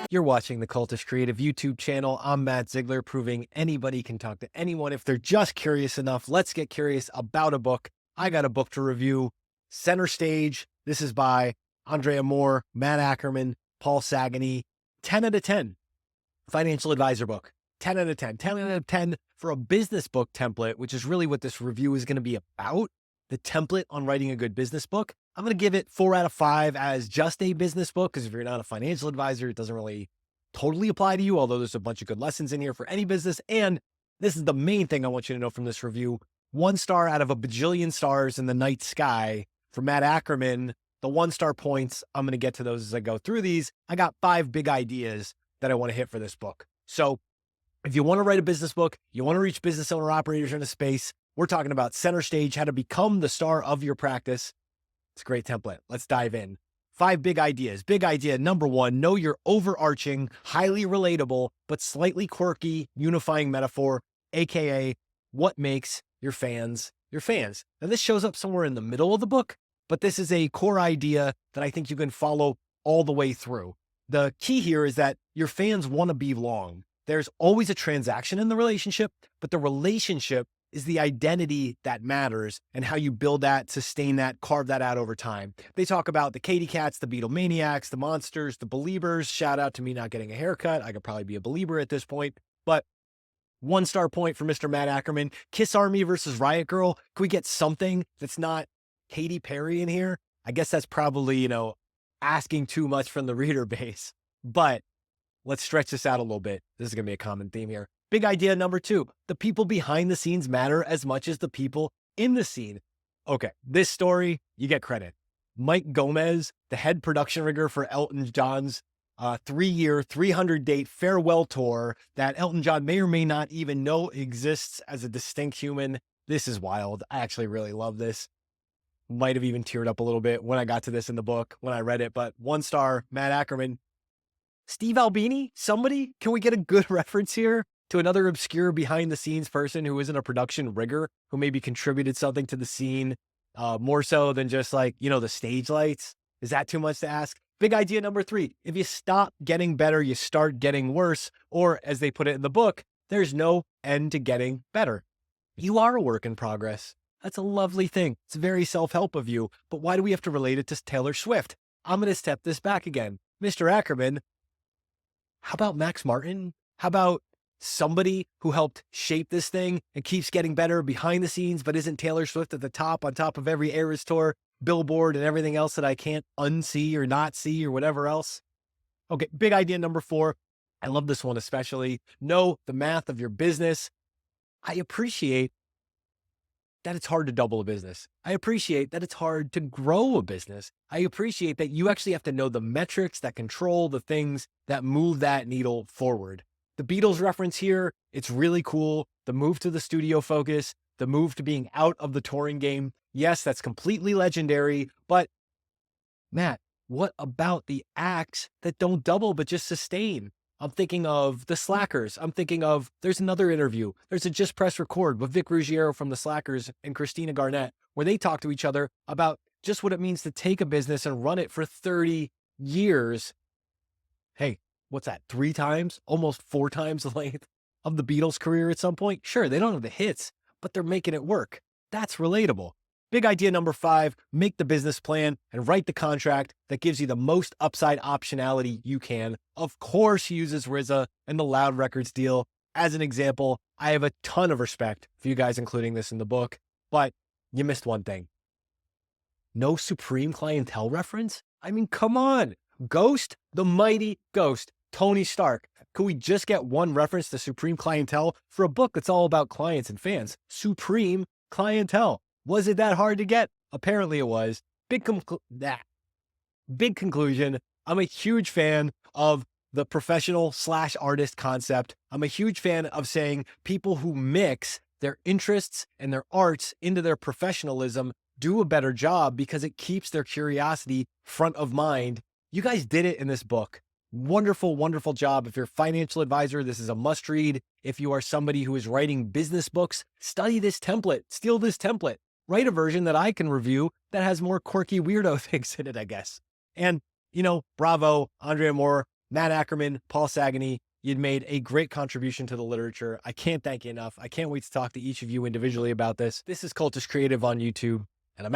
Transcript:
You're watching the Cultish Creative YouTube channel. I'm Matt Ziegler, proving anybody can talk to anyone if they're just curious enough. Let's get curious about a book. I got a book to review, Center Stage. This is by Andrea, Matt Ackerman, Paul Saganey. 10 out of 10. Financial advisor book. 10 out of 10. 10 out of 10 for a business book template, which is really what this review is going to be about. The template on writing a good business book. I'm going to give it 4 out of 5 as just a business book, because if you're not a financial advisor, it doesn't really totally apply to you, although there's a bunch of good lessons in here for any business. And this is the main thing I want you to know from this review. 1 star out of a bajillion stars in the night sky for Matt Ackerman. The 1-star points, I'm going to get to those as I go through these. I got 5 big ideas that I want to hit for this book. So if you want to write a business book, you want to reach business owner operators in a space, we're talking about Center Stage, how to become the star of your practice. It's a great template. Let's dive in. 5 big ideas. Big idea number 1, know your overarching, highly relatable, but slightly quirky, unifying metaphor, AKA what makes your fans your fans. Now, this shows up somewhere in the middle of the book, but this is a core idea that I think you can follow all the way through. The key here is that your fans want to belong. There's always a transaction in the relationship, but the relationship is the identity that matters and how you build that, sustain that, carve that out over time. They talk about the Katy Cats, the Beatlemaniacs, the Monsters, the Believers. Shout out to me not getting a haircut. I could probably be a believer at this point, but 1-star point for Mr. Matt Ackerman. Kiss Army versus Riot Girl. Can we get something that's not Katy Perry in here? I guess that's probably, asking too much from the reader base, but let's stretch this out a little bit. This is going to be a common theme here. Big idea number 2, the people behind the scenes matter as much as the people in the scene. Okay, this story, you get credit. Mike Gomez, the head production rigger for Elton John's 3-year, 300-date farewell tour that Elton John may or may not even know exists as a distinct human. This is wild. I actually really love this. Might have even teared up a little bit when I got to this in the book, when I read it, but 1-star, Matt Ackerman. Steve Albini, somebody? Can we get a good reference here to another obscure behind-the-scenes person who isn't a production rigger, who maybe contributed something to the scene, more so than just the stage lights? Is that too much to ask? Big idea number 3, if you stop getting better, you start getting worse, or as they put it in the book, there's no end to getting better. You are a work in progress. That's a lovely thing. It's very self-help of you, but why do we have to relate it to Taylor Swift? I'm going to step this back again. Mr. Ackerman, how about Max Martin? How about somebody who helped shape this thing and keeps getting better behind the scenes, but isn't Taylor Swift at the top, on top of every Eras Tour, billboard, and everything else that I can't unsee or not see or whatever else? Okay, big idea number 4. I love this one especially. Know the math of your business. I appreciate that it's hard to double a business. I appreciate that it's hard to grow a business. I appreciate that you actually have to know the metrics that control the things that move that needle forward. The Beatles reference here, it's really cool. The move to the studio focus, the move to being out of the touring game. Yes, that's completely legendary, but Matt, what about the acts that don't double but just sustain? I'm thinking of the Slackers. I'm thinking of, there's another interview. There's a Just Press Record with Vic Ruggiero from the Slackers and Christina Garnett, where they talk to each other about just what it means to take a business and run it for 30 years. Hey, what's that? 3 times, almost 4 times the length of the Beatles' career at some point? Sure, they don't have the hits, but they're making it work. That's relatable. Big idea number 5, make the business plan and write the contract that gives you the most upside optionality you can. Of course, he uses RZA and the Loud Records deal as an example. I have a ton of respect for you guys including this in the book, but you missed one thing. No Supreme Clientele reference? I mean, come on. Ghost, the mighty Ghost, Tony Stark. Could we just get one reference to Supreme Clientele for a book that's all about clients and fans? Supreme Clientele. Was it that hard to get? Apparently it was. Big conclusion. I'm a huge fan of the professional/artist concept. I'm a huge fan of saying people who mix their interests and their arts into their professionalism do a better job because it keeps their curiosity front of mind. You guys did it in this book. Wonderful, wonderful job. If you're a financial advisor, this is a must read. If you are somebody who is writing business books, study this template, steal this template. Write a version that I can review that has more quirky weirdo things in it, I guess. And, bravo, Andrea, Matt Ackerman, Paul Saganey, you'd made a great contribution to the literature. I can't thank you enough. I can't wait to talk to each of you individually about this. This is Cultish Creative on YouTube, and I'm out.